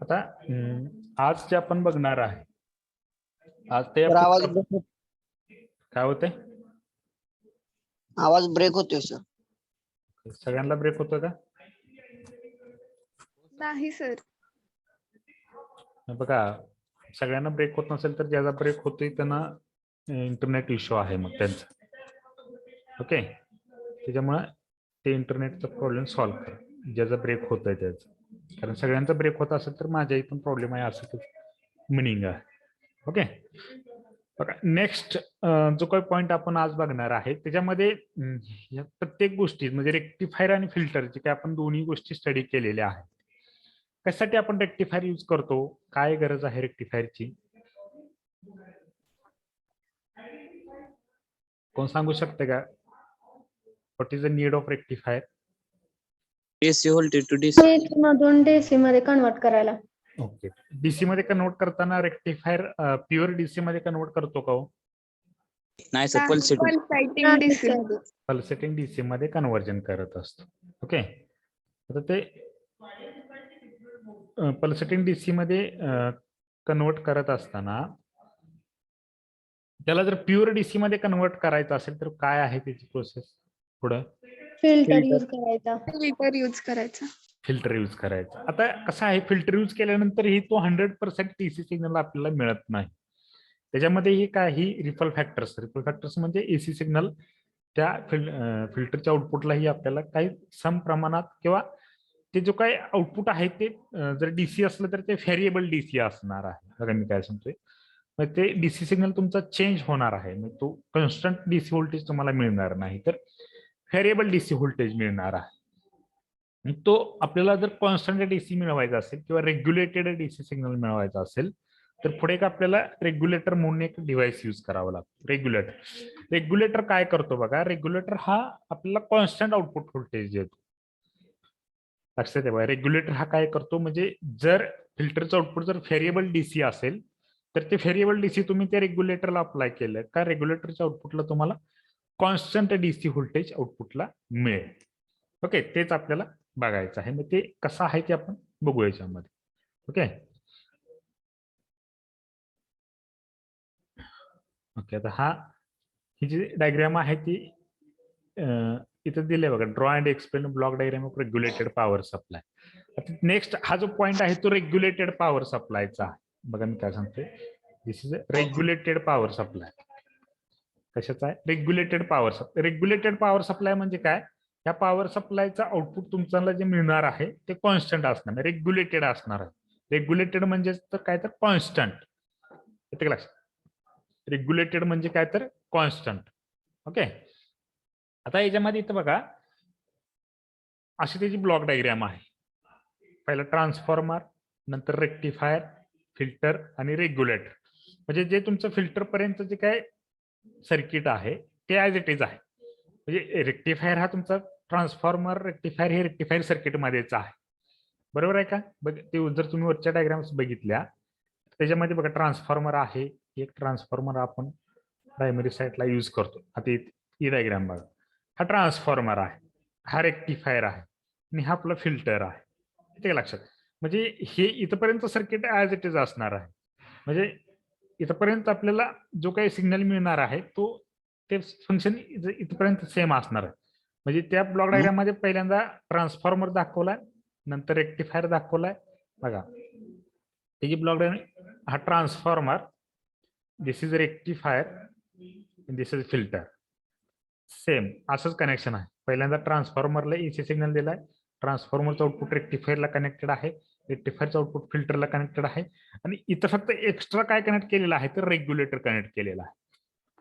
आता आज जे आपण बघणार आहे आज ते सर आवाज काय होते ब्रेक होतोय सर. सगळ्यांना ब्रेक होतो का? नाही सर. बघा सगळ्यांना ब्रेक होत नसेल तर ज्याचा ब्रेक होतोय त्यांना इंटरनेट इश्यू आहे मग त्यांचा. ओके, त्याच्यामुळे ते इंटरनेटचा प्रॉब्लेम सॉल्व्ह करा ज्याचा ब्रेक होत आहे त्याचा. कारण सगळ्यांचा ब्रेक होत असेल तर माझ्याही पण प्रॉब्लेम आहे असं मिनिंग आहे. ओके, बघा नेक्स्ट जो काही पॉईंट आपण आज बघणार आहे त्याच्यामध्ये या प्रत्येक गोष्टी म्हणजे रेक्टिफायर आणि फिल्टरचे काय आपण दोन्ही गोष्टी स्टडी केलेल्या आहेत. कशासाठी आपण रेक्टिफायर यूज करतो, काय गरज आहे रेक्टिफायरची, कोण सांगू शकते का? What is the need of rectifier? DC voltage to DC मधून डीसी मध्ये कन्वर्ट करायला. ओके, डीसी मध्ये कन्वर्ट करताना रेक्टिफायर प्युअर डीसी मध्ये कन्वर्ट करतो का हो? नाही sir, pulsating DC pulsating DC मध्ये कन्वर्जन करत असतो. ओके, आता ते पल्सेटिंग डीसी मध्ये कन्वर्ट करत असताना त्याला जर प्युअर डीसी मध्ये कन्वर्ट करायचं असेल तर काय आहे त्याची प्रोसेस पुढे? फिल्टर यूज करायचा. फिल्टर यूज करायचा. फिल्टर यूज करायचा. आता कसं आहे, फिल्टर यूज केल्यानंतर ही तो 100% डीसी सिग्नल आपल्याला मिळत नाही. त्याच्यामध्ये ही काही रिपल फॅक्टर्स म्हणजे एसी सिग्नल त्या फिल्टरच्या आउटपुटलाही आपल्याला काही सम प्रमाणात किंवा ते जो काही आउटपुट आहे ते जर डीसी असलं तर ते व्हेरिएबल डीसी असणार आहे. बघा मी काय सांगतोय, मग ते डीसी सिग्नल तुमचा चेंज होणार आहे. मग तो कॉन्स्टंट डीसी व्होल्टेज तुम्हाला मिळणार नाही तर व्हेरिएबल डीसी व्होल्टेज मिळणार आहे. तो आपल्याला जर कॉन्स्टंट डीसी मिळवायचा असेल किंवा रेग्युलेटेड डीसी सिग्नल मिळवायचा असेल तर पुढे एक आपल्याला रेग्युलेटर म्हणून एक डिव्हाइस यूज करावं लागतं. रेग्युलेटर काय करतो बघा, रेग्युलेटर हा आपल्याला कॉन्स्टंट आउटपुट व्होल्टेज देतो. लक्षात ठेवा, रेग्युलेटर हा काय करतो म्हणजे जर फिल्टरचं आउटपुट जर व्हेरिएबल डीसी असेल तर ते व्हेरिएबल डीसी तुम्ही त्या रेग्युलेटरला अप्लाय केलं का रेग्युलेटरच्या आउटपुटला तुम्हाला कॉन्स्टंट डीसी व्होल्टेज आउटपुटला मिळेल. ओके, तेच आपल्याला बघायचं आहे. मग ते कसं आहे ते आपण बघू याच्यामध्ये. ओके ओके, आता ही जी डायग्राम आहे ती इथं दिले बघा, draw and explain block diagram of regulated power supply. Next हा जो पॉइंट आहे तो रेग्युलेटेड पॉवर सप्लायचा आहे. बघा मी काय सांगतोय, दिस इज रेग्युलेटेड पॉवर सप्लाय. कशाचा आहे? रेग्युलेटेड पॉवर सप्लाय म्हणजे काय? या पॉवर सप्लायचा आउटपुट तुमच्याला जे मिळणार आहे ते कॉन्स्टंट असणार, रेग्युलेटेड असणार आहे. रेग्युलेटेड म्हणजे तर काय तर कॉन्स्टंट. येते लक्षात? रेग्युलेटेड म्हणजे काय तर कॉन्स्टंट. ओके, आता याच्यामध्ये इथं बघा अशी त्याची ब्लॉक डायग्राम आहे. पहिला ट्रान्सफॉर्मर, नंतर रेक्टिफायर, फिल्टर आणि रेग्युलेटर. म्हणजे जे तुमचं फिल्टर पर्यंत जे काय सर्किट आहे ते ऍज इट इज आहे. म्हणजे रेक्टिफायर हा तुमचा ट्रान्सफॉर्मर, रेक्टिफायर हे रेक्टिफायर सर्किट मध्येच आहे. बरोबर आहे का? ते जर तुम्ही वरच्या डायग्राम्स बघितल्या त्याच्यामध्ये बघा ट्रान्सफॉर्मर आहे. एक ट्रान्सफॉर्मर आपण प्रायमरी साईडला यूज करतो. आता ही डायग्राम बघा, हा ट्रान्सफॉर्मर आहे, हा रेक्टिफायर आहे आणि हा आपला फिल्टर आहे. ते लक्षात, म्हणजे हे इथपर्यंत सर्किट ऍज इट इज असणार आहे. म्हणजे इथपर्यंत आपल्याला जो काही सिग्नल मिळणार आहे तो ते फंक्शन इथपर्यंत सेम असणार आहे. म्हणजे त्या ब्लॉक डायग्राम मध्ये पहिल्यांदा ट्रान्सफॉर्मर दाखवलाय, नंतर रेक्टिफायर दाखवलाय. बघा त्याची ब्लॉक डायग्राम, हा transformer, this is rectifier, this is filter. Same असंच कनेक्शन आहे. पहिल्यांदा ट्रान्सफॉर्मरला एसी सिग्नल दिलाय, ट्रान्सफॉर्मरचं आउटपुट रेक्टिफायरला कनेक्टेड आहे, रेक्टिफायरचं आउटपुट फिल्टरला कनेक्टेड आहे आणि इथं फक्त एक्स्ट्रा काय कनेक्ट केलेलं आहे तर रेग्युलेटर कनेक्ट केलेला आहे.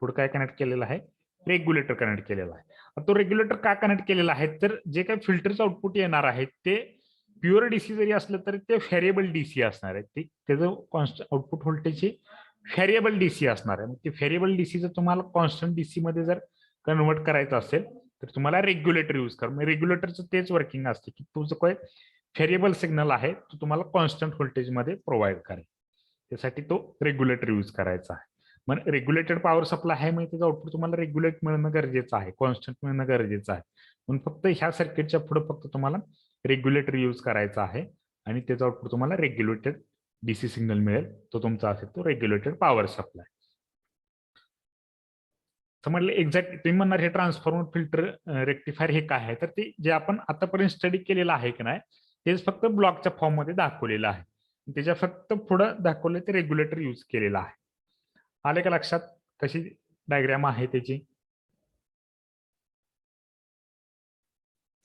पुढे काय कनेक्ट केलेलं आहे? रेग्युलेटर कनेक्ट केलेला आहे. तो रेग्युलेटर का कनेक्ट केलेला आहे तर जे काही फिल्टरचं आउटपुट येणार आहे ते प्युअर डीसी जरी असलं तरी ते व्हेरिएबल डीसी असणार आहे. त्याचं constant output voltage variable DC असणार आहे. मग ते व्हेरिएबल डीसीचं तुम्हाला कॉन्स्टंट डीसी मध्ये जर कन्वर्ट करायचं असेल तर तुम्हाला रेग्युलेटर यूज करा. मग रेग्युलेटरचं तेच वर्किंग असते की तुझं काय व्हेरिएबल सिग्नल आहे तो तुम्हाला कॉन्स्टंट व्होल्टेज मध्ये प्रोव्हाइड करेल. त्यासाठी तो रेग्युलेटर यूज करायचा आहे. मग रेग्युलेटेड पॉवर सप्लाय आहे, मग त्याचं आउटपुट तुम्हाला रेग्युलेट मिळणं गरजेचं आहे, कॉन्स्टंट मिळणं गरजेचं आहे. म्हणून फक्त ह्या सर्किटच्या पुढे फक्त तुम्हाला रेग्युलेटर यूज करायचा आहे. आणि त्याचा आउटपुट तुम्हाला रेग्युलेटेड डीसी सिग्नल मिळेल. तो तुमचा असेल तो रेग्युलेटेड पॉवर सप्लाय. समजलं एक्झॅक्ट. तुम्ही म्हणणार हे ट्रान्सफॉर्मर फिल्टर रेक्टिफायर हे काय आहे, तर ते जे आपण आतापर्यंत स्टडी केलेलं आहे की नाही तेच फक्त ब्लॉकच्या फॉर्म मध्ये दाखवलेलं आहे. त्याच्या फक्त पुढं दाखवलं ते रेग्युलेटर यूज केलेलं आहे. आले का लक्षात कशी डायग्राम आहे त्याची?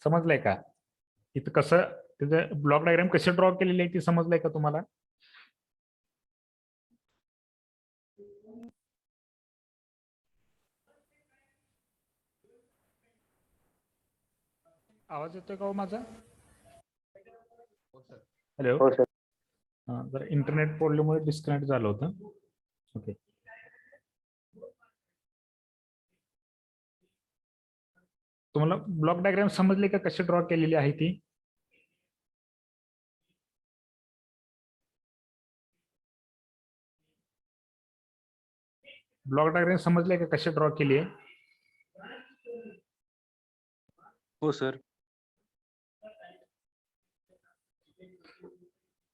समजलंय का? इथं कसं त्याचं ब्लॉक डायग्राम कसे ड्रॉ केलेली आहे ती समजलंय का तुम्हाला? आवाज येतोय का हो माझा? हॅलो. हो सर. जर इंटरनेट प्रॉब्लेममुळे डिस्कनेक्ट झालं होतं. ओके. तुम्हाला ब्लॉक डायग्राम समजले का कशी ड्रॉ केलेली आहे ती? ब्लॉक डायग्राम समजले का कशी ड्रॉ केली आहे? हो सर.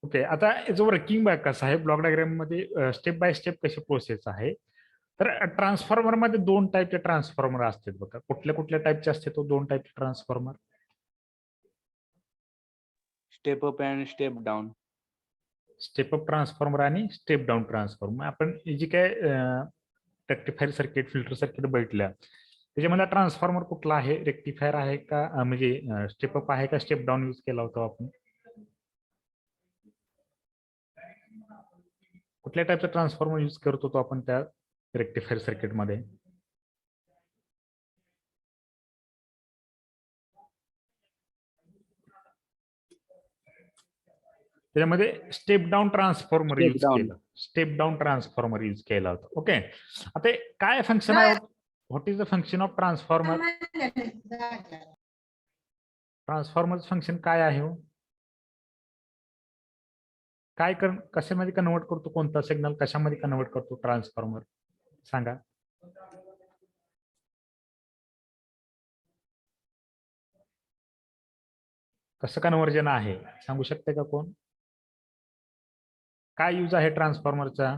ओके. आता याचं वर्किंग बॅक कसं आहे ब्लॉक डायग्राम मध्ये स्टेप बाय स्टेप कशी प्रोसेस आहे. तर ट्रान्सफॉर्मर मध्ये 2 टाईपचे ट्रान्सफॉर्मर असतात बघा. कुठल्या कुठल्या टाईपचे असते तो 2 टाईपचे transformer? Step up and step down. Step up transformer आणि स्टेप डाऊन ट्रान्सफॉर्मर. आपण जी काय रेक्टिफायर सर्किट फिल्टर सर्किट बघितल्या त्याच्यामध्ये ट्रान्सफॉर्मर कुठला आहे? रेक्टिफायर आहे का म्हणजे स्टेप अप आहे का स्टेप डाऊन यूज केला होता आपण? कुठल्या टाईपचा ट्रान्सफॉर्मर यूज करत होतो आपण त्या रेक्टिफायर सर्किट मध्ये? त्याच्यामध्ये step down transformer Step use down. केलं. स्टेप डाऊन ट्रान्सफॉर्मर यूज केला होता. ओके. आता काय फंक्शन आहे? What is the function of transformer? Transformer function काय आहे हो? काय कशामध्ये कन्वर्ट करतो? कोणता सिग्नल कशामध्ये कन्वर्ट करतो ट्रान्सफॉर्मर? सांगा. कसं कन्वर्जन आहे सांगू शकते का कोण? काय यूज आहे ट्रान्सफॉर्मरचा?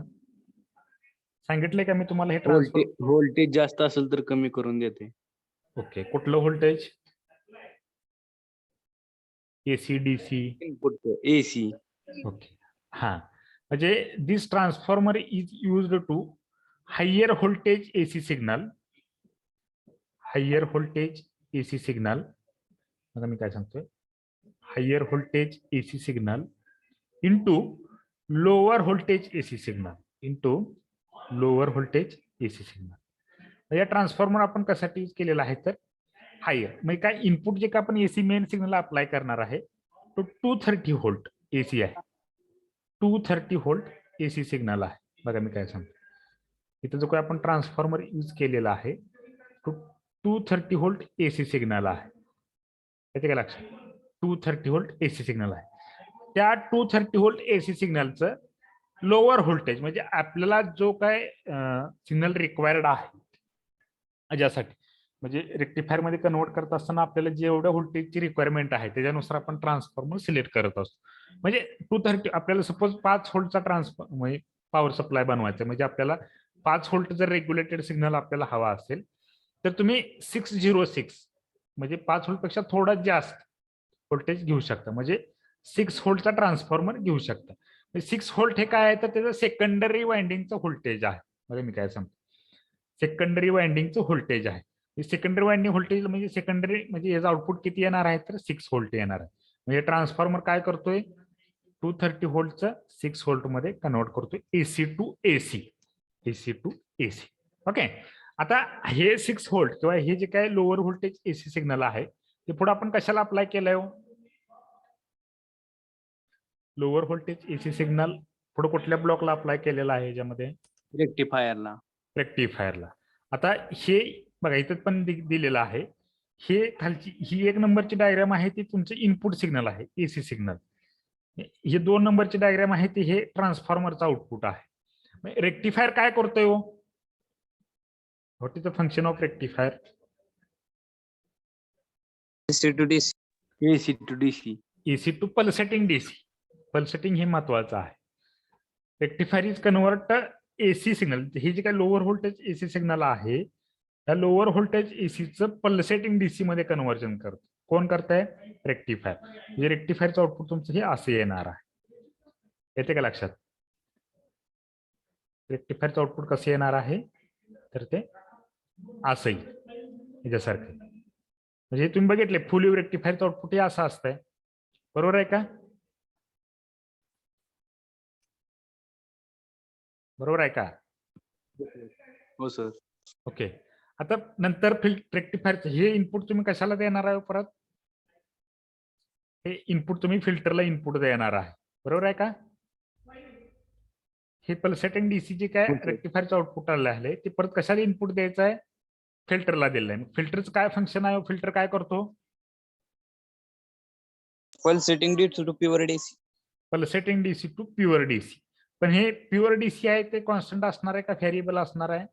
सांगितलंय का मी तुम्हाला हे ट्रान्सफॉर्मर? व्होल्टेज जास्त असेल तर कमी करून देते. ओके. कुठलं voltage? AC DC? Input AC. Okay. हा म्हणजे this transformer is used to higher voltage AC signal. Higher voltage AC signal. आता मी काय सांगतोय? Higher voltage AC signal into lower voltage AC signal. Into lower voltage AC signal. या transformer आपण कशासाठी use केलेला आहे तर हायर म्हणजे काय इनपुट जे का आपण एसी मेन सिग्नल अप्लाय करणार आहे तो 230 व्होल्ट एसी आहे. 230 व्होल्ट एसी सिग्नल आहे. बघा मी काय सांगतो. इथं जो काही आपण ट्रान्सफॉर्मर यूज केलेला आहे तो 230 व्होल्ट एसी सिग्नल आहे. येते का लक्षात? 230 व्होल्ट एसी सिग्नल आहे. त्या 230 व्होल्ट एसी सिग्नलचं लोअर व्होल्टेज म्हणजे आपल्याला जो काय सिग्नल रिक्वायर्ड आहे ज्यासाठी म्हणजे रेक्टिफायर मध्ये कन्वर्ट करत असताना आपल्याला जेवढ्या व्होल्टेजची रिक्वायरमेंट आहे त्याच्यानुसार आपण ट्रान्सफॉर्मर सिलेक्ट करत असतो. म्हणजे 230 आपल्याला सपोज 5 व्होल्टचा ट्रान्सफॉर्मर म्हणजे पॉवर सप्लाय बनवायचा म्हणजे आपल्याला 5 व्होल्ट जर रेग्युलेटेड सिग्नल आपल्याला हवा असेल तर तुम्ही 606 म्हणजे 5 व्होल्ट पेक्षा थोडा जास्त व्होल्टेज घेऊ शकता. म्हणजे 6 व्होल्टचा ट्रान्सफॉर्मर घेऊ शकता. 6 व्होल्ट हे काय आहे तर त्याचं सेकंडरी वाइंडिंगचं व्होल्टेज आहे. बघा मी काय सांगतो. सेकंडरी वाइंडिंगचं व्होल्टेज आहे. सेकंडरी वाइंडिंग व्होल्टेज म्हणजे सेकंडरी म्हणजे याचं आउटपुट किती येणार आहे तर 6 व्होल्ट येणार आहे. म्हणजे ट्रान्सफॉर्मर काय करतोय 230 व्होल्टचं 6 व्होल्ट मध्ये कन्वर्ट करतोय AC to AC. AC to AC. Okay. आता हे 6 व्होल्ट किंवा हे जे काय लोअर व्होल्टेज एसी सिग्नल आहे ते पुढे आपण कशाला अप्लाय केलंय हो? लोअर व्होल्टेज एसी सिग्नल पुढे कुठल्या ब्लॉकला अप्लाय केलेला आहे याच्यामध्ये? रेक्टिफायरला. रेक्टिफायरला. आता हे बघा इथं पण दिलेलं आहे. हे खालची ही 1 नंबरची डायग्राम आहे ती तुमचं इनपुट सिग्नल आहे एसी सिग्नल. हे 2 नंबरची डायग्राम आहे ती हे ट्रान्सफॉर्मरचा आउटपुट आहे. रेक्टिफायर काय करतोय हो? What is the function of rectifier? AC to DC. AC to DC. AC to pulsating DC. Pulsating हे महत्वाचं आहे. Rectifier is convert AC signal, हे जे काही लोअर व्होल्टेज एसी सिग्नल आहे त्या लोअर व्होल्टेज एसीचं पल्सेटिंग डीसी मध्ये कन्व्हर्जन करतो. कोण करताय? रेक्टिफायर. म्हणजे रेक्टिफायरचं आउटपुट तुमचं हे असं येणार आहे. येते का लक्षात? रेक्टिफायरचं आउटपुट कसं येणार आहे तर ते असं येईल याच्यासारखं. म्हणजे तुम्ही बघितले फुल वेव्ह रेक्टिफायरचं आउटपुट हे असं असतंय. बरोबर आहे का? बरोबर आहे का? हो सर. ओके. आता नंतर रेक्टिफायरचं हे इनपुट तुम्ही कशाला देणार आहे परत? हे इनपुट तुम्ही फिल्टरला इनपुट देणार आहे. बरोबर आहे का? हे पल्सेटिंग डीसी जे काय रेक्टिफायरचं आउटपुट आलं आहे ते परत कशाला इनपुट द्यायचं आहे? फिल्टरला दिलं आहे. फिल्टरचं काय फंक्शन आहे? फिल्टर काय करतो? Pulsating DC to pure DC. Pulsating DC to pure DC. पण हे प्युअर डीसी आहे ते कॉन्स्टंट असणार आहे का व्हेरिएबल असणार आहे?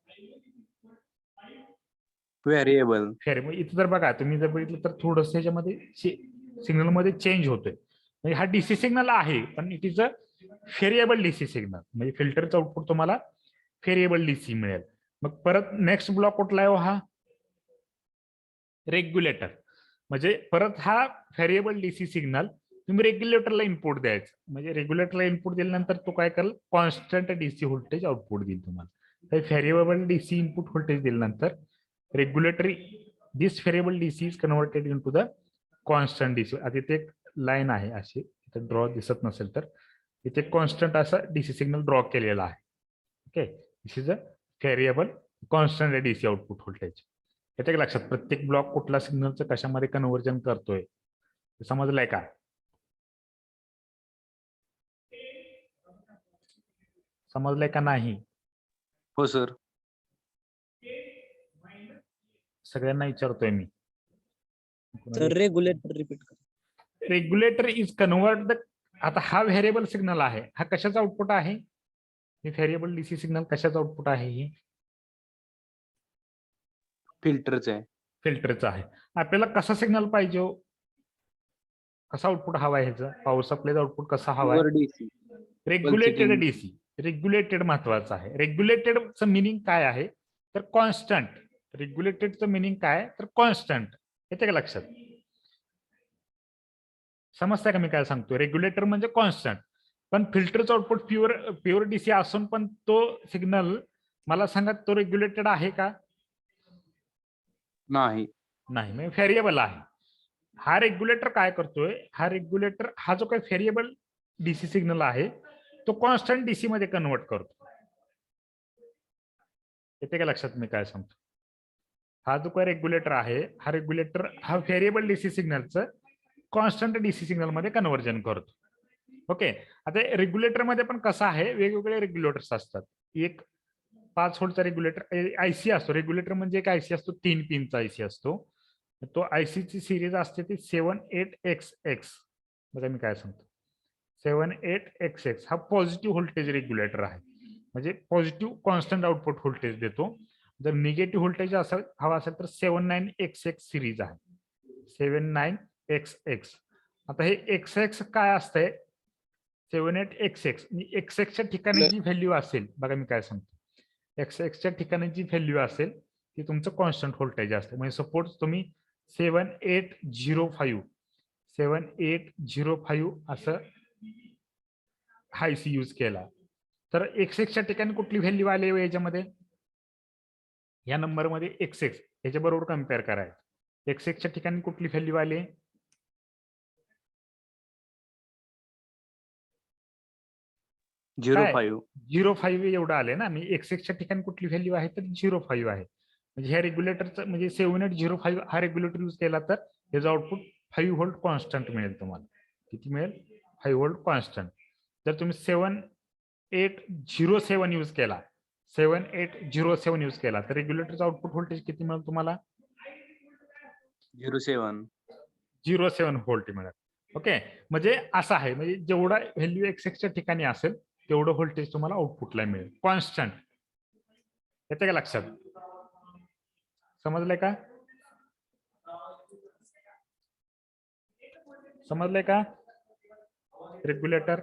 व्हेरिएबल. व्हेरिएबल. इथं जर बघा तुम्ही जर बघितलं तर थोडंसं ह्याच्यामध्ये सिग्नल मध्ये चेंज होतोय. म्हणजे हा डीसी सिग्नल आहे पण it is a variable DC signal. म्हणजे फिल्टरचं आउटपुट तुम्हाला व्हेरिएबल डीसी मिळेल. मग परत नेक्स्ट ब्लॉक कुठला आहे? हा रेग्युलेटर. म्हणजे परत हा व्हेरिएबल डीसी सिग्नल तुम्ही रेग्युलेटरला इनपुट द्यायचं. म्हणजे रेग्युलेटरला इनपुट दिल्यानंतर तो काय करेल? कॉन्स्टंट डीसी व्होल्टेज आउटपुट देईल तुम्हाला. तर व्हेरिएबल डीसी इनपुट व्होल्टेज दिल्यानंतर regulatory this variable DC is converted into the constant DC. आता इथे एक लाईन आहे अशी, इथे ड्रॉ दिसत नसेल तर इथे कॉन्स्टंट असा डीसी सिग्नल ड्रॉ केलेला आहे. Okay. This is a variable constant DC output voltage. येते का लक्षात? प्रत्येक ब्लॉक कुठला सिग्नलचं कशामध्ये कन्व्हर्जन करतोय समजलंय का? समजलंय का नाही? हो सर. सगळ्यांना विचारतोय मी. तर रेग्युलेटर रिपीट कर. Regulator is convert the. आता हा व्हेरिएबल सिग्नल आहे, हा कशाचा आउटपुट आहे? हे व्हेरिएबल डीसी सिग्नल कशाचा आउटपुट आहे? हे फिल्टरच आहे. फिल्टरचा आहे. आपल्याला कसा सिग्नल पाहिजे हो? कसा आउटपुट हवा आहे ह्याचा? पॉवर सप्लायचा आउटपुट कसा हवा आहे? Pure DC. Regulated Pulsating. DC. Regulated महत्वाचं आहे. रेग्युलेटेडचं मिनिंग काय आहे तर कॉन्स्टंट. रेग्युलेटेडचं मिनिंग काय तर कॉन्स्टंट. येते का लक्षात? समजतंय का मी काय सांगतो? रेग्युलेटर म्हणजे कॉन्स्टंट. पण फिल्टरचं आउटपुट प्युअर डीसी असून पण तो सिग्नल मला सांगा तो रेग्युलेटेड आहे का? नाही. नाही. म्हणजे व्हेरिएबल आहे. हा रेग्युलेटर काय करतोय? हा रेग्युलेटर हा जो काही व्हेरिएबल डीसी सिग्नल आहे तो कॉन्स्टंट डीसी मध्ये कन्वर्ट करतो. येते का लक्षात मी काय सांगतो? हा जो काही रेग्युलेटर आहे हा रेग्युलेटर हा व्हेरिएबल डीसी सिग्नलचं कॉन्स्टंट डीसी सिग्नल मध्ये कन्वर्जन करतो. ओके. आता रेग्युलेटर मध्ये पण कसं आहे? वेगवेगळे रेग्युलेटर्स असतात. एक 5 व्होल्टचा रेग्युलेटर आयसी असतो. रेग्युलेटर म्हणजे एक आयसी असतो, 3 पिनचा आयसी असतो. तो आयसीची सिरीज असते ती 78XX. बघा मी काय सांगतो. 78XX हा पॉझिटिव्ह व्होल्टेज रेग्युलेटर आहे. म्हणजे पॉझिटिव्ह कॉन्स्टंट आउटपुट व्होल्टेज देतो. जर निगेटिव्ह व्होल्टेज हवा असेल तर 79XX सिरीज आहे. 79XX. आता हे XX काय असतंय? 78XX. XXच्या ठिकाणी जी व्हॅल्यू असेल, बघा मी काय सांगतो. XXच्या ठिकाणी जी व्हॅल्यू असेल ती तुमचं कॉन्स्टंट व्होल्टेज असते. म्हणजे सपोज तुम्ही 7805 असं हायसी यूज केला तर XXच्या ठिकाणी कुठली व्हॅल्यू आली याच्यामध्ये? या नंबर मध्ये XX याच्या बरोबर कम्पेअर करायचं. XXच्या ठिकाणी कुठली व्हॅल्यू आली? 05. 05 एवढं आले ना. मी XXच्या ठिकाणी कुठली व्हॅल्यू आहे तर 05 आहे. म्हणजे ह्या रेग्युलेटरचं म्हणजे 7805 हा रेग्युलेटर यूज केला तर याचं आउटपुट 5 व्होल्ट कॉन्स्टंट मिळेल तुम्हाला. किती मिळेल? 5 व्होल्ट कॉन्स्टंट. जर तुम्ही 7807 यूज केला 7807 यूज केला तर रेग्युलेटरचं आउटपुट व्होल्टेज किती मिळेल तुम्हाला? 07 व्होल्ट मिळेल. ओके. म्हणजे असं आहे. म्हणजे जेवढा व्हॅल्यू XXच्या ठिकाणी असेल तेवढं व्होल्टेज तुम्हाला आउटपुटला मिळेल कॉन्स्टंट. येते का लक्षात? समजलंय का? समजलंय का? Regulator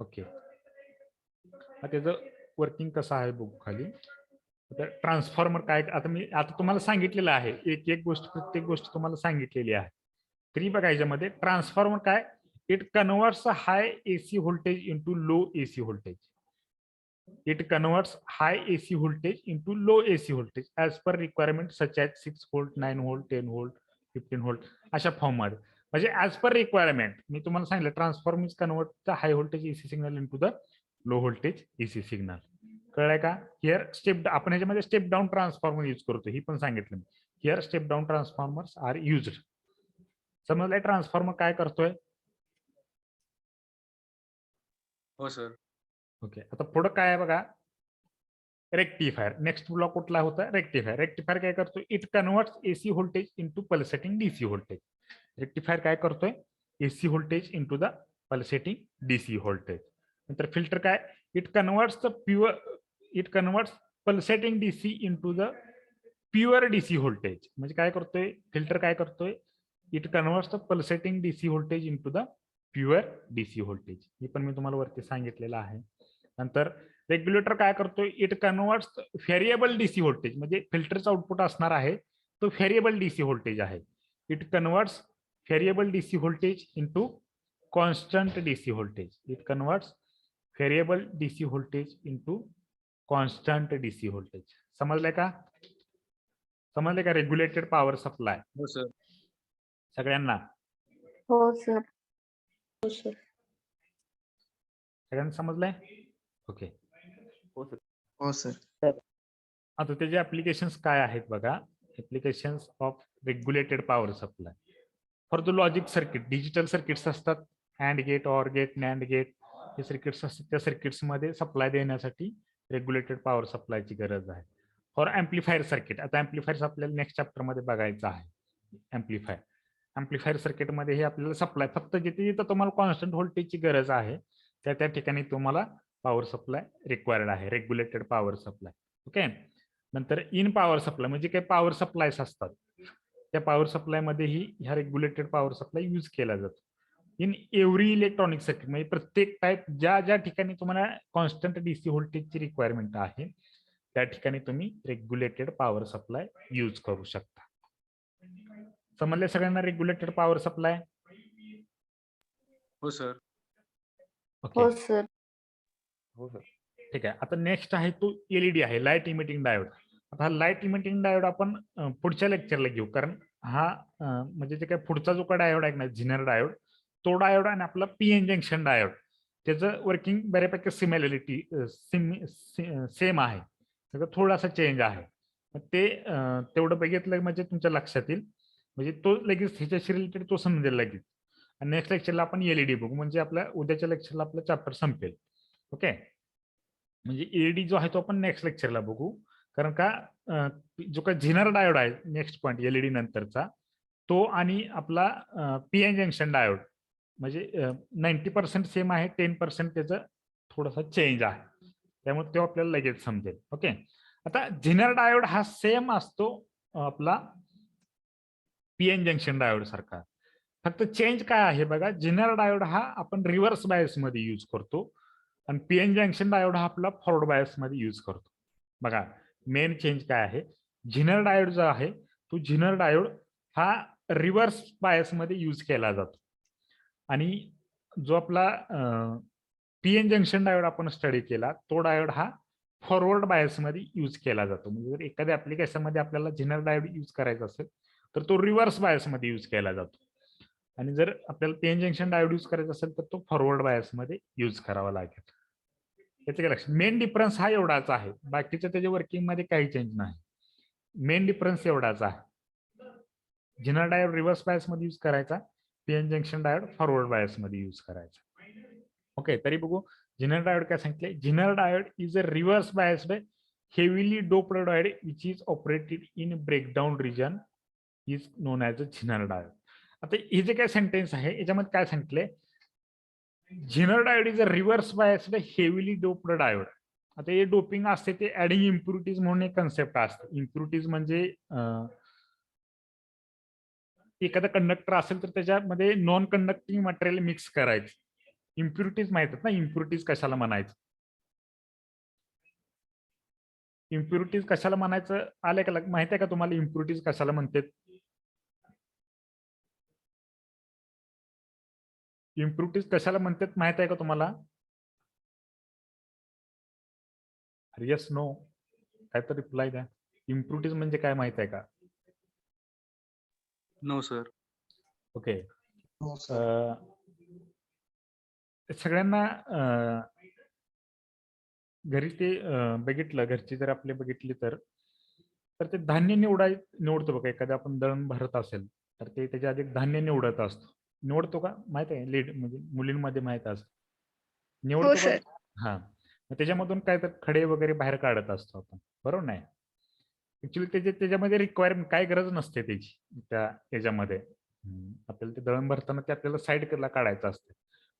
okay. त्याचं वर्किंग कसं आहे बघू खाली. आता ट्रान्सफॉर्मर काय, आता तुम्हाला सांगितलेलं आहे, एक गोष्ट प्रत्येक गोष्ट तुम्हाला सांगितलेली आहे. तरी बघा याच्यामध्ये ट्रान्सफॉर्मर काय, it converts high AC voltage into low AC voltage. It converts high AC voltage into low AC voltage as per requirement such as 6 volt 9 volt 10 volt 15 volt अशा फॉर्म मध्ये. म्हणजे ऍज पर रिक्वायरमेंट मी तुम्हाला सांगितलं transformer is convert the high voltage AC signal into the low voltage AC signal. कळलंय का. Here step आपण ह्याच्यामध्ये स्टेप डाऊन ट्रान्सफॉर्मर यूज करतो ही पण सांगितलं मी. Here step down transformers are used. समजलंय ट्रान्सफॉर्मर काय करतोय. हो सर. ओके. आता पुढं काय आहे बघा, रेक्टिफायर. नेक्स्ट ब्लॉक कुठला होता, रेक्टिफायर. रेक्टिफायर काय करतो, it converts AC voltage into pulsating DC voltage. Rectifier काय करतोय, AC voltage into the pulsating DC voltage. नंतर फिल्टर काय, it converts pulsating DC into the pure DC voltage. म्हणजे काय करतोय फिल्टर, काय करतोय, it converts the pulsating DC voltage into the pure DC voltage. हे पण मी तुम्हाला वरती सांगितलेलं आहे. नंतर रेग्युलेटर काय करतोय, it converts variable DC voltage. म्हणजे फिल्टरचा आउटपुट असणार आहे तो व्हेरिएबल डीसी व्होल्टेज आहे. It converts variable DC voltage into constant DC voltage. It converts variable DC voltage into constant DC voltage. समजलंय का, समजलंय का. रेग्युलेटेड पॉवर सप्लाय हो सर. सगळ्यांना, हो सर. हो सर. सगळ्यांना समजलंय. ओके. हो सर. आता त्याचे ऍप्लिकेशन्स काय आहेत बघा. Applications of regulated power supply for the logic circuit. Digital circuits असतात, and gate, or gate, NAND gate हे सर्किट्स असतात. त्या सर्किट्स मध्ये सप्लाय देण्यासाठी रेग्युलेटेड पॉवर सप्लायची गरज आहे. फॉर ऍम्प्लिफायर सर्किट, आता ऍम्प्लिफायर्स आपल्याला नेक्स्ट चॅप्टर मध्ये बघायचं आहे. ऍम्प्लिफायर सर्किट मध्ये हे आपल्याला सप्लाय फक्त जिथे जिथं तुम्हाला कॉन्स्टंट व्होल्टेजची गरज आहे त्या ठिकाणी तुम्हाला पॉवर सप्लाय रिक्वायर्ड आहे, रेग्युलेटेड पॉवर सप्लाय. ओके. नंतर इन पॉवर सप्लाय म्हणजे काही पॉवर सप्लायस असतात, त्या पॉवर सप्लाय मध्येही ह्या रेग्युलेटेड पॉवर सप्लाय यूज केला जातो. इन एव्हरी इलेक्ट्रॉनिक सर्किट म्हणजे प्रत्येक टाईप ज्या ठिकाणी तुम्हाला कॉन्स्टंट डीसी व्होल्टेजची रिक्वायरमेंट आहे त्या ठिकाणी तुम्ही रेग्युलेटेड पॉवर सप्लाय यूज करू शकता. समजले सगळ्यांना रेग्युलेटेड पॉवर सप्लाय. हो सर. ओके. हो सर. हो सर. ठीक आहे. आता नेक्स्ट आहे तो एलईडी आहे, लाईट इमिटिंग डायोड. आता हा लाईट इमिटिंग डायोड आपण पुढच्या लेक्चरला घेऊ, कारण हा म्हणजे जे काय पुढचा जो काय डायोड आहे ना, झिनर डायोड, तो डायोड आणि आपला पीएन जंक्शन डायोड त्याचं वर्किंग बऱ्यापैकी सिमिलरिटी सेम आहे, सगळं थोडासा चेंज आहे. ते तेवढं बघितलं म्हणजे तुमच्या लक्षात येईल, म्हणजे तो लगेच ह्याच्याशी रिलेटेड तो समजेल लगेच. आणि नेक्स्ट लेक्चरला आपण एलईडी बघू, म्हणजे आपल्या उद्याच्या लेक्चरला आपलं चॅप्टर संपेल. ओके. म्हणजे एलईडी जो आहे तो आपण नेक्स्ट लेक्चरला बघू, कारण का जो काय झिनर डायोड आहे नेक्स्ट पॉईंट एलईडी नंतरचा, तो आणि आपला पीएन जंक्शन डायोड म्हणजे 90% सेम आहे, 10% त्याचं थोडासा चेंज आहे, त्यामुळे तो आपल्याला लगेच समजेल. ओके. आता झिनर डायोड हा सेम असतो आपला पीएन जंक्शन डायोड सारखा, फक्त चेंज काय आहे बघा. झिनर डायोड हा आपण रिव्हर्स बायस मध्ये यूज करतो आणि पीएन जंक्शन डायोड हा आपला फॉरवर्ड बायस मध्ये यूज करतो. बघा मेन चेंज काय आहे, झिनर डायोड जो आहे तो झिनर डायोड हा रिव्हर्स बायस मध्ये यूज केला जातो आणि जो आपला पीएन जंक्शन डायोड आपण स्टडी केला तो डायोड हा फॉरवर्ड बायस मध्ये यूज केला जातो. म्हणजे जर एखाद्या ऍप्लिकेशन मध्ये आपल्याला झिनर डायोड यूज करायचा असेल तर तो रिव्हर्स बायस मध्ये यूज केला जातो, आणि जर आपल्याला पीएन जंक्शन डायोड यूज करायचा असेल तर तो फॉरवर्ड बायस मध्ये यूज करावा लागेल. याचं काय लक्षात, मेन डिफरन्स हा एवढाच आहे, बाकीच्या त्याच्या वर्किंग मध्ये काही चेंज नाही. मेन डिफरन्स एवढाच आहे, झिनर डायोड रिव्हर्स बायस मध्ये यूज करायचा, PN junction diode forward bias मध्ये यूज करायचा. ओके. तरी बघू झिनर डायोड काय सांगितले. Zener diode is a reverse biased heavily doped diode which is operated in breakdown region is known as a zener diode. आता हे जे काय सेंटेन्स आहे याच्यामध्ये काय सांगितलंय, zener diode is a reverse biased heavily doped diode. आता हे डोपिंग असते ते ऍडिंग इम्प्युरिटीज म्हणून एक कन्सेप्ट असते. इम्प्युरिटीज म्हणजे एखादा कंडक्टर असेल तर त्याच्यामध्ये नॉन कंडक्टिंग मटेरियल मिक्स करायचं. इम्प्युरिटीज माहित आहेत ना, इम्प्युरिटीज कशाला म्हणायचं, इम्प्युरिटीज कशाला म्हणायचं आलंय का, माहिती आहे का तुम्हाला इम्प्युरिटीज कशाला म्हणतात? इम्प्युरिटीज कशाला म्हणतात माहित आहे का तुम्हाला? येस नो काय तर रिप्लाय द्या. इम्प्युरिटीज म्हणजे काय माहित आहे का? No sir. ओके. हो सर. सगळ्यांना घरी ते बघितलं, घरची जर आपले बघितली तर ते धान्य निवडतो बघा. एखाद्या आपण दळण भरत असेल तर ते त्याच्या आधी धान्य निवडत असतो. निवडतो का माहित आहे? लीड म्हणजे मुलींमध्ये माहित असत हो निवडतो सर. का? हा, मग त्याच्यामधून काय तर खडे वगैरे बाहेर काढत असतो आपण, बरोबर नाही? ऍक्च्युली त्याच्यामध्ये रिक्वायरमेंट काय गरज नसते त्याची. त्याच्यामध्ये आपल्याला ते दळण भरताना ते आपल्याला साईडला काढायचं असतं.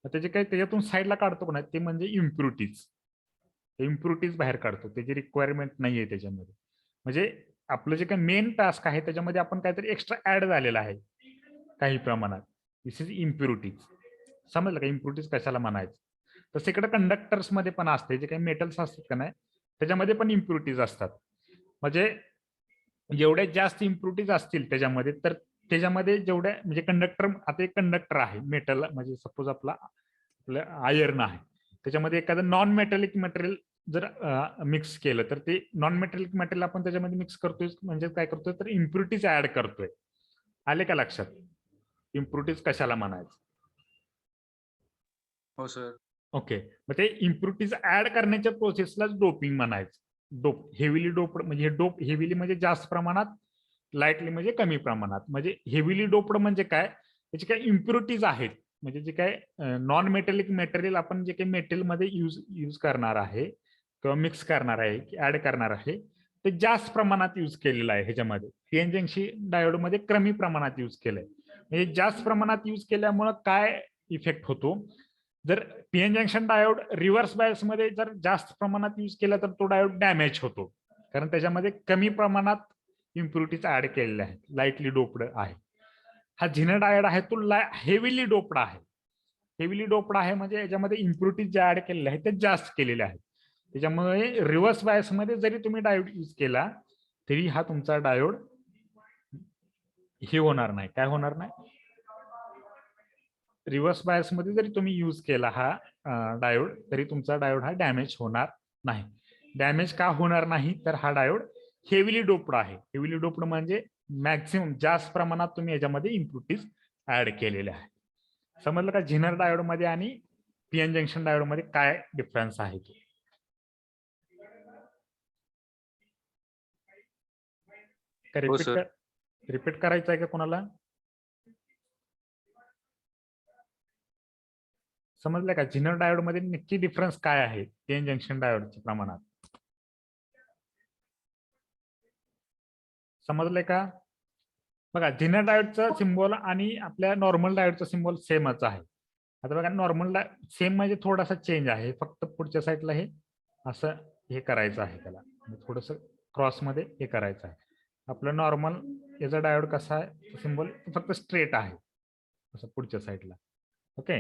मग त्याचे काही त्याच्यातून साईडला काढतो का नाही ते म्हणजे इम्प्युरिटीज. इम्प्युरिटीज बाहेर काढतो, त्याची रिक्वायरमेंट नाहीये त्याच्यामध्ये. म्हणजे आपलं जे काही मेन टास्क आहे त्याच्यामध्ये आपण काहीतरी एक्स्ट्रा ऍड झालेला आहे काही प्रमाणात. दिस इज इम्प्युरिटीज. समजलं का इम्प्युरिटीज कशाला म्हणायचं? तसं इकडे कंडक्टर्स मध्ये पण असते, जे काही मेटल्स असतात का नाही त्याच्यामध्ये पण इम्प्युरिटीज असतात. म्हणजे जेवढ्या जास्त इम्प्युरिटीज असतील त्याच्यामध्ये, तर त्याच्यामध्ये जेवढ्या म्हणजे कंडक्टर, आता एक कंडक्टर आहे मेटल, म्हणजे सपोज आपलं आयर्न आहे, त्याच्यामध्ये एखादं नॉन मेटॅलिक मटेरियल जर मिक्स केलं तर ते नॉन मेटॅलिक मटेरियल आपण त्याच्यामध्ये मिक्स करतोय, म्हणजे काय करतोय तर इम्प्युरिटीज ऍड करतोय. आले का लक्षात? इम्प्युरिटीज कशाला म्हणायचं? हो सर. ओके. मग ते इम्प्युरिटीज ऍड करण्याच्या प्रोसेसलाच डोपिंग म्हणायचं. डोप हेविली डोप्ड म्हणजे डोप हेविली म्हणजे जास्त प्रमाणात, लाईटली म्हणजे कमी प्रमाणात. म्हणजे हेविली डोप्ड म्हणजे काय, त्याचे काही इम्प्युरिटीज आहेत, म्हणजे जे काय नॉन मेटॅलिक मटेरियल आपण जे काही मेटलमध्ये यूज करणार आहे किंवा मिक्स करणार आहे, ऍड करणार आहे, ते जास्त प्रमाणात यूज केलेलं आहे. ह्याच्यामध्ये पीएन जंक्शन डायोडमध्ये कमी प्रमाणात यूज केलंय. म्हणजे जास्त प्रमाणात यूज केल्यामुळं काय इफेक्ट होतो, जर PN junction diode reverse bias मध्ये जर जास्त प्रमाणात यूज केला तर तो डायोड डॅमेज होतो, कारण त्याच्यामध्ये कमी प्रमाणात इम्प्युरिटीज ऍड केलेल्या आहेत, लाईटली डोप्ड आहे. हा झिनर डायोड आहे तो हेविली डोप्ड आहे. हेविली डोप्ड आहे म्हणजे याच्यामध्ये इम्प्युरिटीज जे ऍड केलेले आहेत ते जास्त केलेले आहेत. त्याच्यामुळे रिव्हर्स बायस मध्ये जरी तुम्ही डायोड यूज केला तरी हा तुमचा डायोड हे होणार नाही. काय होणार नाही? रिव्हर्स बायस मध्ये जरी तुम्ही यूज केला हा डायोड, तरी तुमचा डायोड हा डॅमेज होणार नाही. डॅमेज का होणार नाही, तर हा डायोड हेविली डोप्ड आहे. हेविली डोप्ड म्हणजे मॅक्सिमम जास्त प्रमाणात तुम्ही याच्यामध्ये इम्प्युरिटीज ऍड केलेले आहे. समजलं का? झिनर डायोड मध्ये आणि पीएन जंक्शन डायोड मध्ये काय डिफरन्स आहे तो. हो सर. रिपीट करायचं आहे का कोणाला? समजलं का? झिनर डायोड मध्ये नक्की डिफरन्स काय आहे पीएन जंक्शन डायोडच्या प्रमाणात? समजलंय का? बघा, झिनर डायोडचा सिम्बॉल आणि आपल्या नॉर्मल डायोडचा सिम्बॉल सेमच आहे. आता बघा, नॉर्मल सेम म्हणजे थोडासा चेंज आहे, फक्त पुढच्या साईडला हे असं हे करायचं आहे, त्याला थोडस क्रॉस मध्ये हे करायचं आहे. आपलं नॉर्मल याचा डायोड कसा आहे सिम्बॉल, फक्त स्ट्रेट आहे असं पुढच्या साईडला. ओके,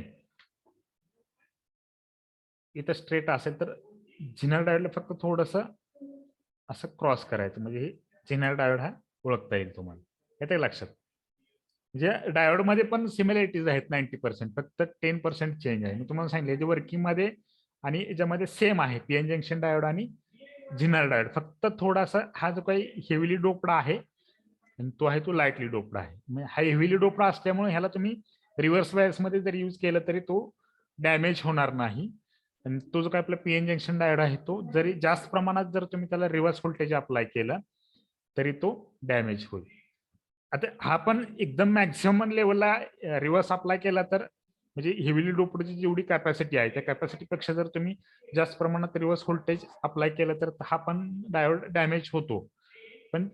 इथं स्ट्रेट असेल तर झिनर डायोडला फक्त थोडस असं क्रॉस करायचं, म्हणजे हे झिनर डायोड हा ओळखता येईल तुम्हाला. येते लक्षात? म्हणजे डायोड मध्ये पण सिमिलॅरिटीज आहेत 90%, फक्त 10% चेंज आहे. मी तुम्हाला सांगितलं वर्किंग मध्ये आणि याच्यामध्ये सेम आहे पीएन जंक्शन डायोड आणि झिनर डायोड. फक्त थोडासा हा जो काही हेविली डोप्ड आहे आणि तो आहे तो लाईटली डोप्ड आहे. हा हेविली डोप्ड असल्यामुळे ह्याला तुम्ही रिव्हर्स बायस मध्ये जर यूज केलं तरी तो डॅमेज होणार नाही. आणि तो जो काही आपला पीएन जंक्शन डायोड आहे तो जरी जास्त प्रमाणात जर तुम्ही त्याला रिव्हर्स व्होल्टेज अप्लाय केलं तरी तो डॅमेज होईल. आता हा पण एकदम मॅक्सिमम लेवलला रिव्हर्स अप्लाय केला तर म्हणजे हेविली डोप्डची जेवढी कॅपॅसिटी आहे त्या कॅपॅसिटी पेक्षा जर तुम्ही जास्त प्रमाणात रिव्हर्स व्होल्टेज अप्लाय केलं तर हा पण डायोड डॅमेज होतो. पण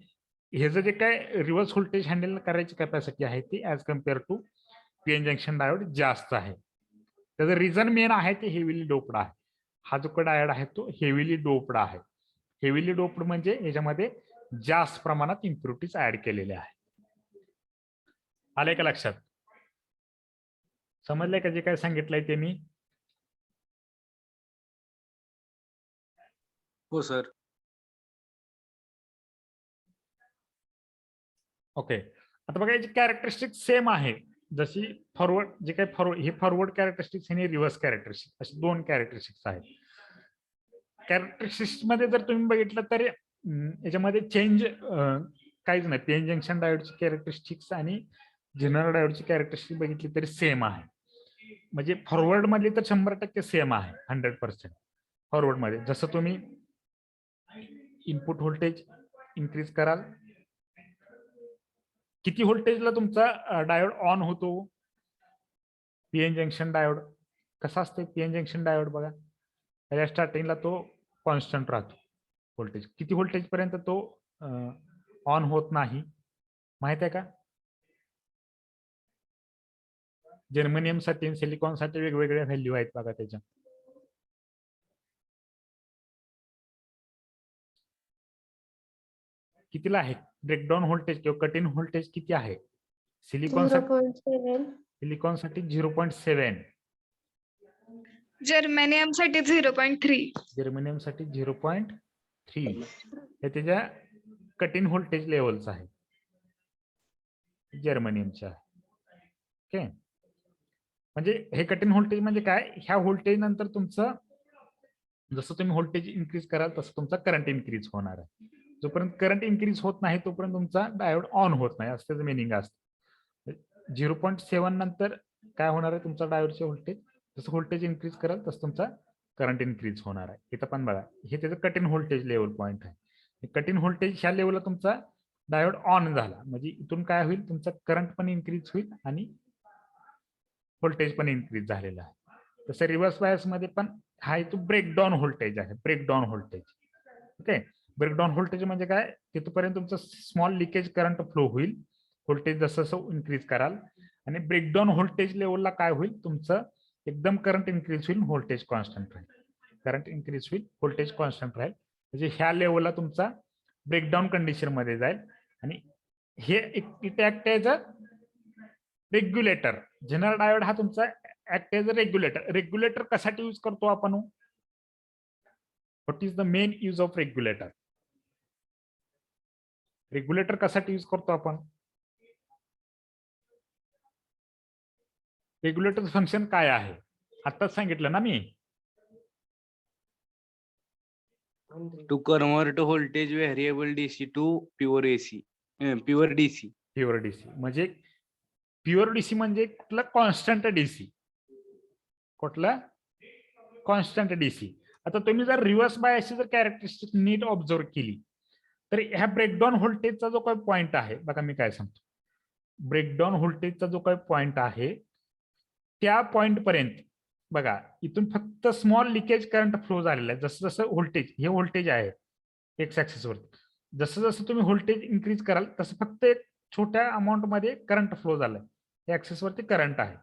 हे जे काय रिव्हर्स व्होल्टेज हँडल करायची कॅपॅसिटी आहे ती as compare to PN junction diode जास्त आहे. त्याचं रिझन मेन आहे ते हेविली डोप्ड आहे. हा जो डायोड आहे तो हेविली डोप्ड आहे. हेविली डोप्ड म्हणजे याच्यामध्ये जास्त प्रमाणात इम्प्युरिटीज ऍड केलेले आहे. आलंय का लक्षात? समजलंय का जे काय सांगितलंय ते मी? हो सर. ओके. आता बघा याची कॅरेक्टरिस्टिक सेम आहे. जशी फॉरवर्ड जे काही हे फॉरवर्ड कॅरेक्टरिस्टिक्स आणि रिव्हर्स कॅरेक्टरिस्टिक असे दोन कॅरेक्टरिस्टिक्स आहेत. कॅरेक्टरिस्टिक्स मध्ये जर तुम्ही बघितलं तर याच्यामध्ये चेंज काहीच नाही. पीएन जंक्शन डायोडची कॅरेक्टरिस्टिक्स आणि जनरल डायोडची कॅरेक्टरिस्टिक बघितली तरी सेम आहे. म्हणजे फॉरवर्ड मध्ये तर 100% सेम आहे. 100% फॉरवर्ड मध्ये. जसं तुम्ही इनपुट व्होल्टेज इन्क्रीज कराल, किती व्होल्टेजला तुमचा डायोड ऑन होतो? पीएन जंक्शन डायोड कसा असते? पीएन जंक्शन डायोड बघा, त्याच्या स्टार्टिंगला तो कॉन्स्टंट राहतो व्होल्टेज. किती व्होल्टेज पर्यंत तो ऑन होत नाही माहित आहे का? जर्मेनियम साठी सिलिकॉन साठी वेगवेगळ्या व्हॅल्यू आहेत बघा त्याच्या. कितीला आहे ब्रेकडाऊन व्होल्टेज किंवा कट इन व्होल्टेज किती आहे? सिलिकॉन 0.7. सिलिकॉन साठी 0.7, जर्मेनियम साठी 0.3. जर्मेनियम साठी 0.3. हे त्याच्या कट इन व्होल्टेज लेवलचं आहे जर्मेनियमच्या. ओके. म्हणजे हे कट इन व्होल्टेज म्हणजे काय? ह्या व्होल्टेज नंतर तुमचं जसं तुम्ही व्होल्टेज इन्क्रीज कराल तसं तुमचा करंट इन्क्रीज होणार आहे. जोपर्यंत करंट इन्क्रीज होत नाही तोपर्यंत तुमचा डायोड ऑन होत नाही, असं त्याचं मिनिंग असतं. 0.7 नंतर काय होणार आहे? तुमचा डायोडचे व्होल्टेज, जसं व्होल्टेज इन्क्रीज कराल तसं तुमचा करंट इन्क्रीज होणार आहे. इथं पण बघा, हे त्याचं cut in voltage level point आहे. कट इन व्होल्टेज ह्या लेवलला तुमचा डायोड ऑन झाला म्हणजे इथून काय होईल? तुमचा करंट पण इन्क्रीज होईल आणि व्होल्टेज पण इन्क्रीज झालेला आहे. तसं रिव्हर्स बायस मध्ये पण हा तो ब्रेकडाऊन व्होल्टेज आहे. Breakdown voltage. Okay. Breakdown voltage म्हणजे काय? तिथपर्यंत तुमचं स्मॉल लिकेज करंट फ्लो होईल व्होल्टेज जसं जसं इन्क्रीज कराल, आणि ब्रेकडाऊन व्होल्टेज लेवलला काय होईल? तुमचं एकदम करंट इन्क्रीज होईल, व्होल्टेज कॉन्स्टंट राहील. करंट इन्क्रीज होईल, व्होल्टेज कॉन्स्टंट राहील. म्हणजे ह्या लेवलला तुमचा ब्रेकडाऊन कंडिशन मध्ये जाईल आणि हे it act as a regulator. General diode हा तुमचा act as a regulator. Regulator कशासाठी यूज करतो आपण? What is the main use of regulator? Regulator कशासाठी यूज करतो आपण? रेग्युलेटर फंक्शन काय आहे आताच सांगितलं ना मी. To convert voltage variable DC to pure AC, pure DC. Pure DC म्हणजे प्युअर डीसी म्हणजे कुठला? Constant DC. कुठला? Constant DC. आता तुम्ही जर रिव्हर्स बायसची जर कॅरेक्टरिस्टिक नीट ऑब्झर्व केली तर ह्या ब्रेकडाऊन व्होल्टेजचा जो काही पॉइंट आहे बघा, मी काय सांगतो, ब्रेकडाऊन व्होल्टेजचा जो काही पॉइंट आहे त्या पॉइंट पर्यंत बघा इथून फक्त स्मॉल लिकेज करंट फ्लो झालेला आहे. जसं जसं व्होल्टेज, हे व्होल्टेज आहे एक्स ऍक्सिस वरती, जसं जसं तुम्ही व्होल्टेज इन्क्रीज कराल तसं फक्त एक छोट्या अमाऊंट मध्ये करंट फ्लो झालाय. या ऍक्सिस वरती करंट आहे.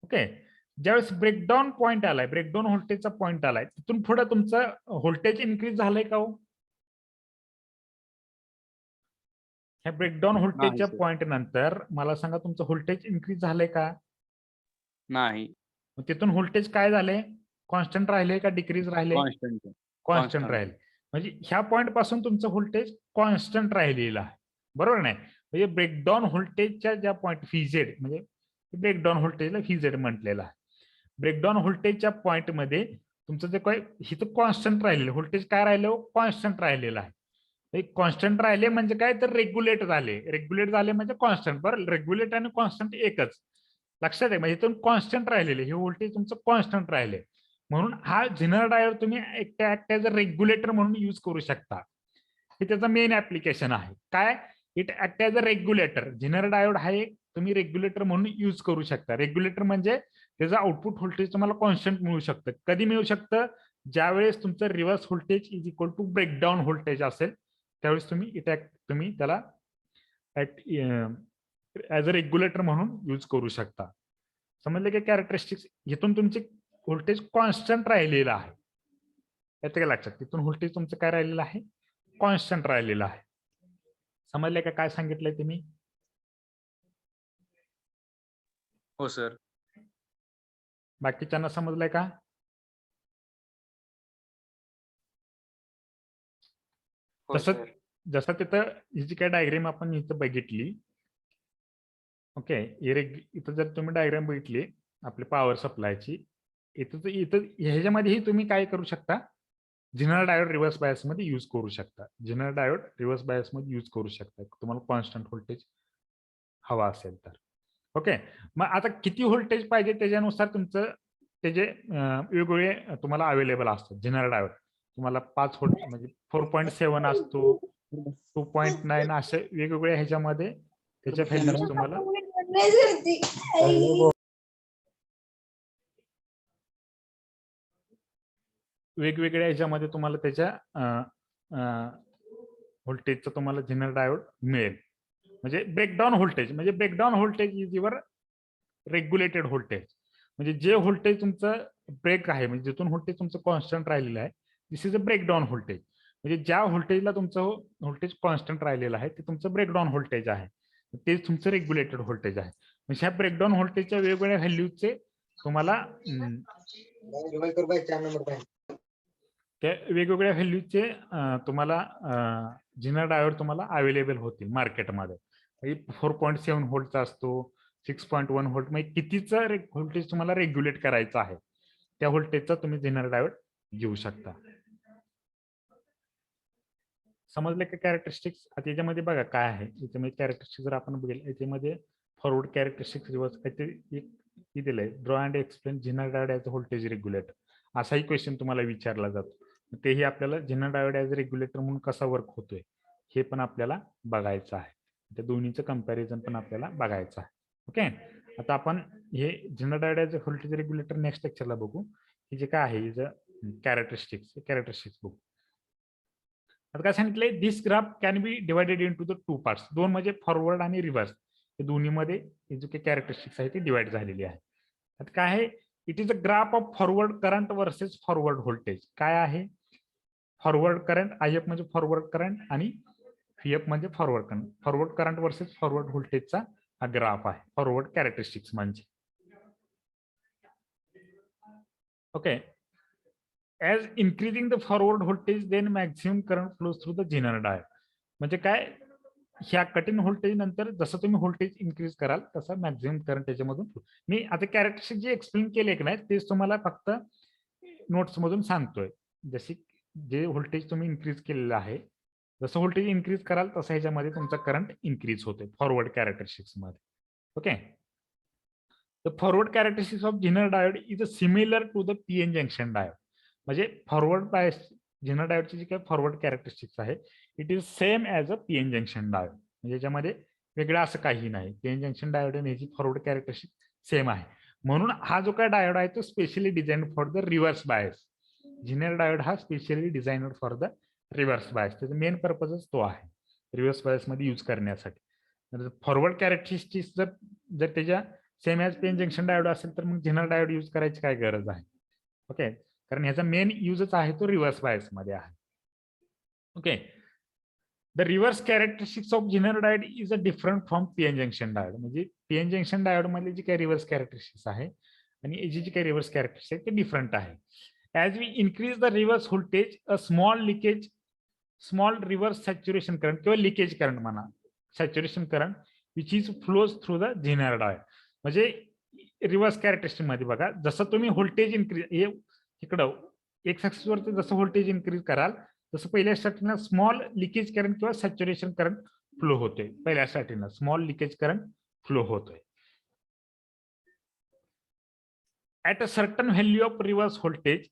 ओके. ज्यावेळेस ब्रेकडाऊन पॉइंट आलाय, ब्रेकडाऊन व्होल्टेजचा पॉइंट आलाय, तिथून पुढे तुमचं व्होल्टेज इन्क्रीज झालंय का हो? ह्या ब्रेकडाऊन व्होल्टेजच्या sir. पॉइंट नंतर मला सांगा तुमचं व्होल्टेज इन्क्रीज झालंय का? नाही. मग तिथून व्होल्टेज काय झाले? कॉन्स्टंट राहिले का डिक्रीज राहिले? कॉन्स्टंट. कॉन्स्टंट राहिले. म्हणजे ह्या पॉइंट पासून तुमचं व्होल्टेज कॉन्स्टंट राहिलेलं आहे. बरोबर नाही? म्हणजे ब्रेकडाऊन व्होल्टेजच्या ज्या पॉइंट व्हीझेड, म्हणजे ब्रेकडाऊन व्होल्टेजला व्हीझेड म्हटलेलं आहे. ब्रेकडाऊन व्होल्टेजच्या पॉइंट मध्ये तुमचं जे काही इथं कॉन्स्टंट राहिलेलं व्होल्टेज काय राहिलं? कॉन्स्टंट राहिलेलं आहे. कॉन्स्टंट राहिले म्हणजे काय? तर रेग्युलेट झाले. रेग्युलेट झाले म्हणजे कॉन्स्टंट. बरं, रेग्युलेट आणि कॉन्स्टंट एकच. लक्षात आहे? म्हणजे इथून कॉन्स्टंट राहिलेले, हे व्होल्टेज तुमचं कॉन्स्टंट राहिले. म्हणून हा झिनर डायोड तुम्ही ऍक्ट एज अ रेग्युलेटर म्हणून यूज करू शकता. हे त्याचं मेन ऍप्लिकेशन आहे. काय? It act as a regulator. Zener diode हा एक तुम्ही रेग्युलेटर म्हणून यूज करू शकता. रेग्युलेटर म्हणजे त्याचं आउटपुट व्होल्टेज तुम्हाला कॉन्स्टंट मिळू शकतं. कधी मिळू शकतं? ज्यावेळेस तुमचं reverse voltage is equal to breakdown voltage असेल त्यावेळेस तुम्ही त्याला ऍज अ रेग्युलेटर म्हणून यूज करू शकता. समजले की कॅरेक्टरिस्टिक्स? इथून तुमचे व्होल्टेज कॉन्स्टंट राहिलेलं आहे. येतं का लक्षात? तिथून व्होल्टेज तुमचं काय राहिलेलं आहे? कॉन्स्टंट राहिलेलं आहे. समजले का काय सांगितलंय तुम्ही? हो सर. बाकीच्यांना समजलंय का? हो जसं सर. जसं तिथं ही जी काय डायग्राम आपण इथं बघितली, ओके, इथं जर तुम्ही डायग्राम बघितली आपली पॉवर सप्लायची, इथं ह्याच्यामध्येही तुम्ही काय करू शकता, जनरल डायोड रिव्हर्स बायस मध्ये यूज करू शकता. जनरल डायोड रिव्हर्स बायस मध्ये यूज करू शकता तुम्हाला कॉन्स्टंट व्होल्टेज हवा असेल तर. ओके, मग आता किती व्होल्टेज पाहिजे त्याच्यानुसार तुमचं त्याचे वेगवेगळे तुम्हाला अवेलेबल असतात. जनरल डायोड तुम्हाला 5 व्होल्ट म्हणजे 4.7 असतो, 2.9 असे वेगवेगळ्या ह्याच्यामध्ये त्याच्या व्हॅल्यूज तुम्हाला वेगवेगळ्या ह्याच्यामध्ये तुम्हाला त्याच्या व्होल्टेजचा तुम्हाला जनरल डायोड मिळेल. म्हणजे breakdown voltage is your regulated voltage. म्हणजे जे व्होल्टेज तुमचं ब्रेक आहे, म्हणजे जिथून व्होल्टेज तुमचं कॉन्स्टंट राहिलेलं आहे, दिस इज अ ब्रेकडाऊन व्होल्टेज. म्हणजे ज्या व्होल्टेजला तुमचं व्होल्टेज कॉन्स्टंट राहिलेलं आहे ते तुमचं ब्रेकडाऊन व्होल्टेज आहे, ते तुमचं रेग्युलेटेड व्होल्टेज आहे. म्हणजे ह्या ब्रेकडाऊन व्होल्टेजच्या वेगवेगळ्या व्हॅल्यूजचे तुम्हाला त्या वेगवेगळ्या व्हॅल्यूचे तुम्हाला जनरल डायोड तुम्हाला अवेलेबल होतील मार्केटमध्ये. 4.7 व्होल्टचा असतो, 6.1 व्होल्ट, म्हणजे कितीचा व्होल्टेज तुम्हाला रेग्युलेट करायचं आहे त्या व्होल्टेजचा तुम्ही जनरल डायोड घेऊ शकता. समजले का कॅरेक्टरिस्टिक्स? आता याच्यामध्ये बघा काय आहे, याच्यामध्ये कॅरेक्टरिस्टिक्स जर आपण बघितलं, याच्यामध्ये फॉरवर्ड कॅरेक्टरिस्टिक्स रिव्हर्स काहीतरी एक दिलंय, draw and explain general diode as voltage regulator, असाही क्वेश्चन तुम्हाला विचारला जातो. तेही आपल्याला जनरल डायोड ॲज रेग्युलेटर म्हणून कसा वर्क होतोय हे पण आपल्याला बघायचं आहे. त्या दोन्हीचं कंपॅरिझन पण आपल्याला बघायचं आहे. ओके, आता आपण हे general diode as voltage regulator next लेक्चरला बघू. हे जे काय आहे कॅरेक्टरिस्टिक्स बघू. आता काय सांगितलंय, this graph can be divided into the 2 parts. दोन म्हणजे फॉरवर्ड आणि रिव्हर्स, हे दोन्हीमध्ये हे जे काही कॅरेक्टरिस्टिक्स आहे ती डिवाइड झालेली आहे. आता काय आहे, it is a graph of forward current versus forward voltage. काय आहे, फॉरवर्ड करंट, IF म्हणजे फॉरवर्ड करंट आणि VF म्हणजे forward current. Forward current versus forward व्होल्टेजचा हा ग्राफ आहे, फॉरवर्ड कॅरेक्टरिस्टिक्स म्हणजे. Okay, as increasing the forward voltage then maximum current flows through the general diode. म्हणजे काय, ह्या कटिंग व्होल्टेज नंतर जसं तुम्ही व्होल्टेज इन्क्रीज कराल तसा मॅक्झिमम करंट त्याच्यामधून. मी आता कॅरेक्टरिस्टिक जे एक्सप्लेन केले की नाही तेच तुम्हाला फक्त नोट्स मधून सांगतोय. जशी जे व्होल्टेज तुम्ही इन्क्रीज केलेलं आहे, जसं व्होल्टेज इन्क्रीज कराल तसं ह्याच्यामध्ये तुमचा करंट इन्क्रीज होतोय फॉरवर्ड कॅरेक्टरिस्टिक्स मध्ये. Okay, the forward characteristics of general diode is similar to the PN junction diode. म्हणजे फॉरवर्ड बायस जनरल डायोडची जी काही फॉरवर्ड कॅरेक्टरिस्टिक्स आहे, it is same as a PN junction diode. म्हणजे याच्यामध्ये वेगळं असं काही नाही. PN जंक्शन डायोड आणि याची फॉरवर्ड कॅरेक्टरिस्टिक सेम आहे. म्हणून हा जो काय डायोड आहे तो specially design for the reverse bias. General diode हा specially designed for the reverse bias. त्याचा मेन पर्पजच तो आहे, रिव्हर्स बायस मध्ये यूज करण्यासाठी. फॉरवर्ड कॅरेक्टरिस्टिक्स जर त्याच्या same as PN junction diode असेल तर मग जनरल डायोड यूज करायची काय गरज आहे. ओके, कारण ह्याचा मेन यूजच आहे तो रिव्हर्स बायस मध्ये आहे. Okay, the reverse characteristics of general diode is a different from PN junction diode. म्हणजे PN जंक्शन डायोड मध्ये जी काही रिव्हर्स कॅरेक्टरिस्टिक्स आहे आणि याची जी काही रिव्हर्स कॅरेक्टरिस्टिक्स आहे ते डिफरंट आहे. As we increase the reverse voltage, a small reverse saturation current किंवा लिकेज करंट म्हणा, saturation current which is flows through the general diode. म्हणजे रिव्हर्स कॅरेक्टरिस्टिक मध्ये बघा, जसं तुम्ही व्होल्टेज इन्क्रीज इकडं एक्स ऍक्सिस वरती जसं व्होल्टेज इन्क्रीज कराल तसं पहिल्या स्टार्टिंगला स्मॉल लिकेज करंट किंवा सॅच्युरेशन करंट फ्लो होतोय. पहिल्या स्टार्टिंगला स्मॉल लिकेज करंट फ्लो होतोय. At a certain value of reverse voltage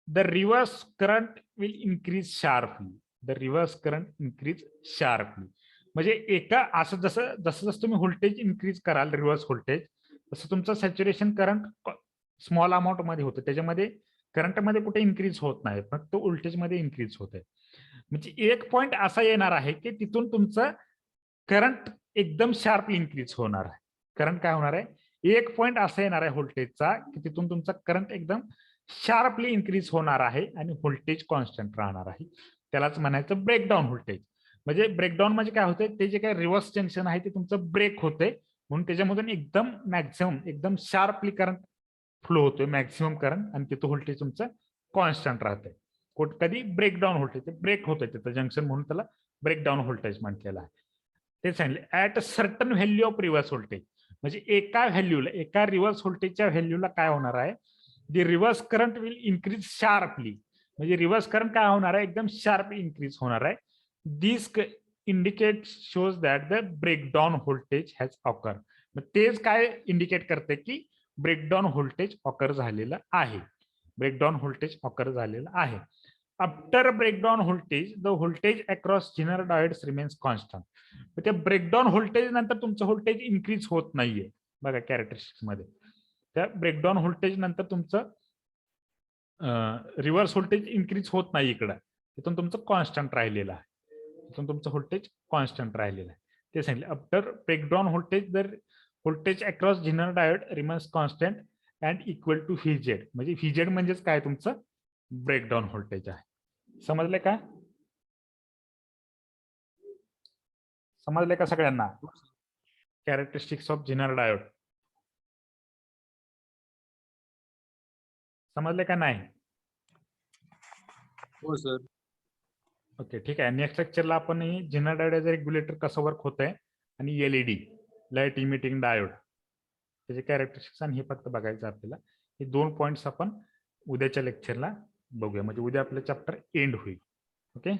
the reverse current will increase sharply. The reverse current increase sharply. म्हणजे एका असं जसं तुम्ही व्होल्टेज इन्क्रीज कराल रिव्हर्स व्होल्टेज, तसं तुमचं सॅच्युरेशन करंट स्मॉल अमाऊंट मध्ये होतं. त्याच्यामध्ये करंटमध्ये कुठे इन्क्रीज होत नाही, फक्त व्होल्टेज मध्ये इन्क्रीज होत आहे. म्हणजे एक पॉइंट असा येणार आहे की तिथून तुमचं करंट एकदम शार्पली इन्क्रीज होणार आहे. करंट काय होणार आहे, एक पॉइंट असा येणार आहे व्होल्टेजचा की तिथून तुमचा करंट एकदम शार्पली इन्क्रीज होणार आहे आणि व्होल्टेज कॉन्स्टंट राहणार आहे. त्यालाच म्हणायचं ब्रेकडाऊन व्होल्टेज. म्हणजे ब्रेकडाऊन म्हणजे काय होतंय, ते जे काही रिव्हर्स जंक्शन आहे ते तुमचं ब्रेक होतंय, म्हणून त्याच्यामधून एकदम मॅक्झिमम एकदम शार्पली करंट फ्लो होतोय, मॅक्झिमम करंट, आणि तिथं व्होल्टेज तुमचं कॉन्स्टंट राहतंय. कधी ब्रेकडाऊन व्होल्टेज, ब्रेक होतंय तिथं जंक्शन, म्हणून त्याला ब्रेकडाऊन व्होल्टेज म्हटलेलं आहे. ते सांगितले at a certain value of reverse voltage, म्हणजे एका व्हॅल्यूला, एका रिव्हर्स व्होल्टेजच्या व्हॅल्यूला काय होणार आहे, the reverse current will increase sharply, म्हणजे रिव्हर्स करंट काय होणार आहे, एकदम शार्प इन्क्रीज होणार आहे. This indicate shows that the breakdown voltage has occur. मग तेच काय इंडिकेट करते की ब्रेकडाऊन व्होल्टेज ऑकर झालेलं आहे, ब्रेकडाऊन व्होल्टेज ऑकर झालेलं आहे. After breakdown voltage the voltage across zener diodes remains constant. त्या ब्रेकडाऊन व्होल्टेज नंतर तुमचं व्होल्टेज इन्क्रीज होत नाहीये बघा कॅरेक्टरिस्टिक्स मध्ये. त्या ब्रेकडाऊन व्होल्टेज नंतर तुमचं रिव्हर्स व्होल्टेज इन्क्रीज होत नाही इकडं, तिथून तुमचं कॉन्स्टंट राहिलेलं आहे, तिथून तुमचं व्होल्टेज कॉन्स्टंट राहिलेलं आहे. ते सांगितलं after breakdown voltage the voltage across zener diode remains constant and equal to VZ. म्हणजे व्हीजेड म्हणजेच काय, तुमचं ब्रेकडाऊन व्होल्टेज आहे. समजले का? समजले का सगळ्यांना? कॅरेक्टरिस्टिक्स ऑफ जिनर डायोड समजले का नाही? हो सर. ओके ठीक आहे. नेक्स्ट लेक्चरला आपण जिनर डायोड रेग्युलेटर कसं वर्क होत आहे आणि एलईडी लाईट इमिटिंग डायोड त्याचे कॅरेक्टरिस्टिक्स आणि हे फक्त बघायचं आपल्याला. हे 2 पॉइंट्स आपण उद्याच्या लेक्चरला बघूया, म्हणजे उद्या आपलं चॅप्टर एंड होईल. ओके.